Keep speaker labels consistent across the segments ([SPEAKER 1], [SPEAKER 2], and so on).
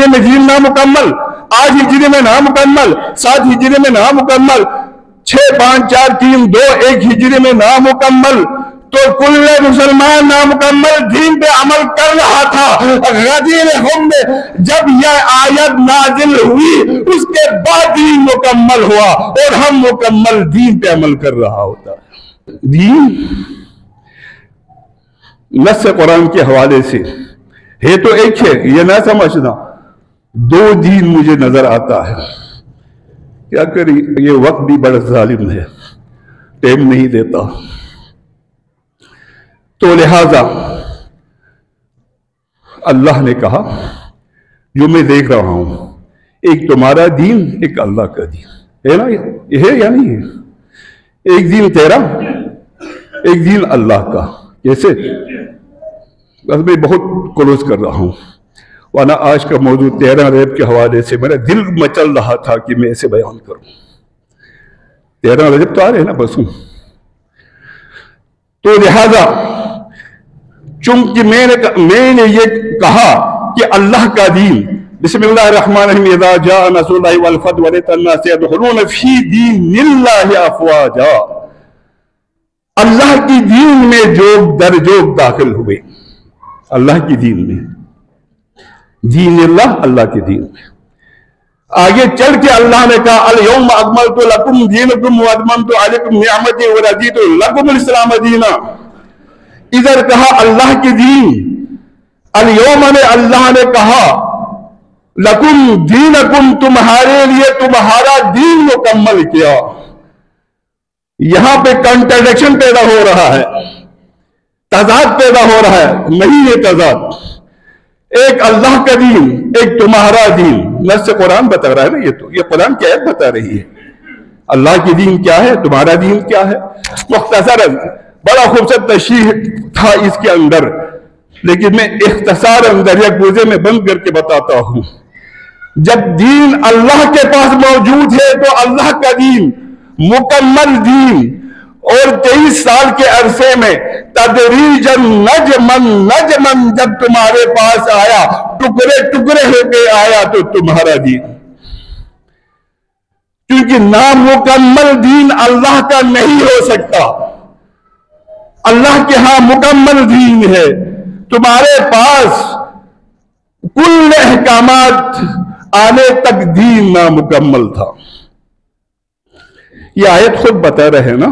[SPEAKER 1] ہجری میں دین نامکمل، 8 ہجری میں نامکمل، 7 ہجری میں نامکمل، 6 5 4 3 2 1 ہجری میں نامکمل، تو کل مسلمان نامکمل دین پہ عمل کر رہا تھا۔ غدیر ہم میں جب یہ آیت نازل ہوئی اس کے بعد دین مکمل ہوا اور ہم مکمل دین پہ عمل کر رہا ہوتا ہے۔ دین نص قرآن کے حوالے سے ہے تو ایک ہے، یہ نہ سمجھنا 2 دین مجھے نظر آتا ہے۔ کیا کری، یہ وقت بھی بڑا ظالم ہے، ٹائم نہیں دیتا، تو لہذا اللہ نے کہا جو میں دیکھ رہا ہوں، ایک تمہارا دین، ایک اللہ کا دین ہے نا، یہ ہے یا نہیں ہے؟ ایک دین تیرا، ایک دین اللہ کا۔ کیسے؟ بس میں بہت کلوز کر رہا ہوں، ورنہ آج کا موضوع 13 ریب کے حوالے سے میرا دل مچل رہا تھا کہ میں اسے بیان کروں۔ 13 ریب تو آ رہے ہیں نا بسوں، تو لہذا چونکہ میں نے یہ کہا کہ اللہ کا دین، بسم اللہ الرحمن الرحیم، اذا جاء نصر اللہ والفتح ورأیت الناس يدخلون فی دین اللہ افواجا، اللہ کی دین میں جوگ در جوگ داخل ہوئے، اللہ کی دین میں، دین اللہ، اللہ کے دین میں۔ آگے چل کے اللہ نے کہا الیوم اکملت لکم دینکم واتممت علیکم نعمتی ورضیت لکم الاسلام دینا۔ ادھر کہا اللہ کی دین، الیوم نے اللہ نے کہا لکم دینکم، تمہارے لیے تمہارا دین مکمل کیا۔ یہاں پہ کنٹرڈکشن پیدا ہو رہا ہے، تضاد پیدا ہو رہا ہے، نہیں ہے تضاد، ایک اللہ کا دین، ایک تمہارا دین۔ نص قرآن بتا رہا ہے نا، یہ قرآن کی آیت بتا رہی ہے اللہ کی دین کیا ہے، تمہارا دین کیا ہے۔ مختصر بڑا خوبصورت تشریح تھا اس کے اندر، لیکن میں اختصار اندر یا گوزے میں بند کر کے بتاتا ہوں۔ جب دین اللہ کے پاس موجود ہے تو اللہ کا دین مکمل دین، اور 23 سال کے عرصے میں تدریجاً نجمن نجمن جب تمہارے پاس آیا، ٹکڑے ٹکڑے ہو کے آیا، تو تمہارا دین، کیونکہ نامکمل دین اللہ کا نہیں ہو سکتا، اللہ کے ہاں مکمل دین ہے۔ تمہارے پاس کل احکامات آنے تک دین نامکمل تھا۔ یہ آیت خود بتا رہے نا،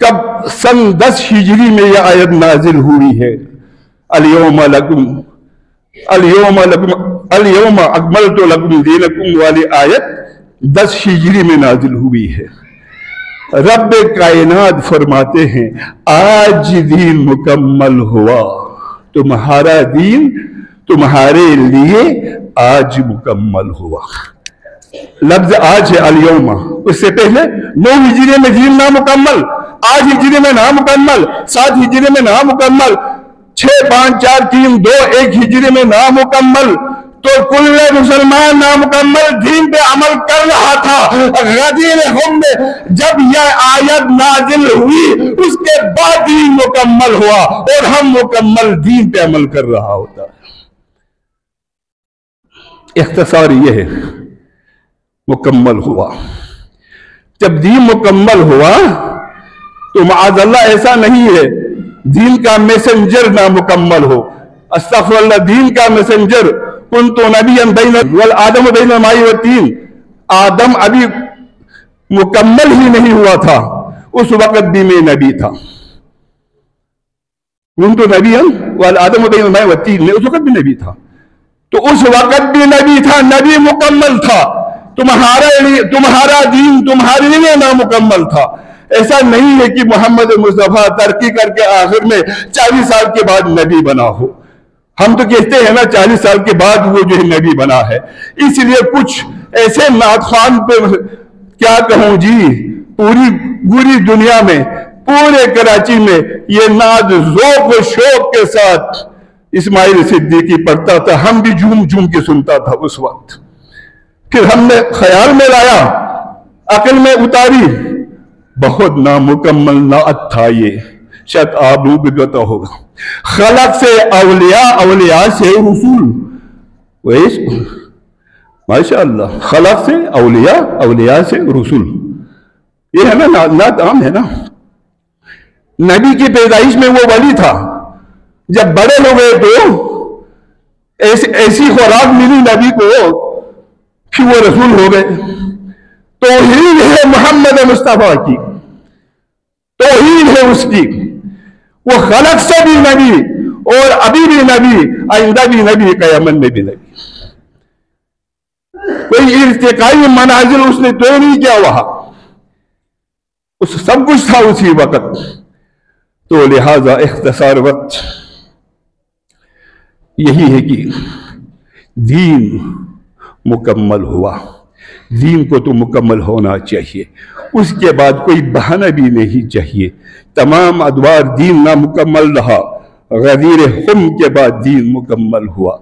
[SPEAKER 1] کب سن 10 ہجری میں یہ آیت نازل ہوئی ہے، الیوم اکملت لکم دینکم والی آیت 10 ہجری میں نازل ہوئی ہے۔ رب کائنات فرماتے ہیں آج دین مکمل ہوا، تمہارا دین تمہارے لیے آج مکمل ہوا۔ لفظ آج ہے الیوم، اس سے پہلے 9 ہجری میں دین نامکمل، 8 ہجری میں نامکمل، 7 ہجری میں نامکمل، 6 5 4 3 2 1 ہجری میں نامکمل، تو کل مسلمان نامکمل دین پہ عمل کر رہا تھا۔ غدیر ہم میں جب یہ آیت نازل ہوئی اس کے بعد دین مکمل ہوا اور ہم مکمل دین پہ عمل کر رہا ہوتا ہے۔ اختصار یہ ہے، مکمل ہوا۔ جب دین مکمل ہوا تو معاذ اللہ ایسا نہیں ہے دین کا میسنجر نامکمل ہو، استغفر اللہ، دین کا میسنجر کنت نبیا بین والآدم بین الماء والطین، آدم ابھی مکمل ہی نہیں ہوا تھا، اس وقت بھی میں نبی تھا۔ کنت نبیا والآدم بین الماء والطین، میں اس وقت بھی نبی تھا، تو اس وقت بھی نبی تھا، نبی مکمل تھا۔ تمہارا دین تمہارے لیے نامکمل تھا۔ ایسا نہیں ہے کہ محمد مصطفیٰ ترقی کر کے آخر میں 40 سال کے بعد نبی بنا ہو۔ ہم تو کہتے ہیں نا 40 سال کے بعد وہ جو ہے نبی بنا ہے، اس لیے کچھ ایسے نعت خوان پہ کیا کہوں جی، پوری دنیا میں، پورے کراچی میں یہ نعت ذوق و شوق کے ساتھ اسماعیل صدیقی پڑھتا تھا، ہم بھی جھوم جھوم کے سنتا تھا اس وقت۔ پھر ہم نے خیال میں لایا، عقل میں اتاری، بہت نامکمل نعت تھا یہ، شاید آپ لوگ بھی پتہ ہوگا۔ خلق سے اولیاء، اولیاء سے رسول، ویس ماشاء اللہ، خلق سے اولیاء، اولیاء سے رسول، یہ ہے نا نعت عام ہے نا. نبی کی پیدائش میں وہ ولی تھا، جب بڑے ہو گئے تو ایسی خوراک ملی نبی کو کہ وہ رسول ہو گئے. توحید ہے محمد مصطفیٰ کی، توحید ہے اس کی. وہ خلق سے بھی نبی، اور ابھی بھی نبی، آئندہ بھی نبی، قیامت میں بھی نبی. کوئی ارتقائی منازل اس نے طے نہیں کیا وہاں، اس سب کچھ تھا اسی وقت. تو لہذا اختصار وقت یہی ہے کہ دین مکمل ہوا. دین کو تو مکمل ہونا چاہیے، اس کے بعد کوئی بہانہ بھی نہیں چاہیے. تمام ادوار دین نامکمل رہا، غدیر خم کے بعد دین مکمل ہوا.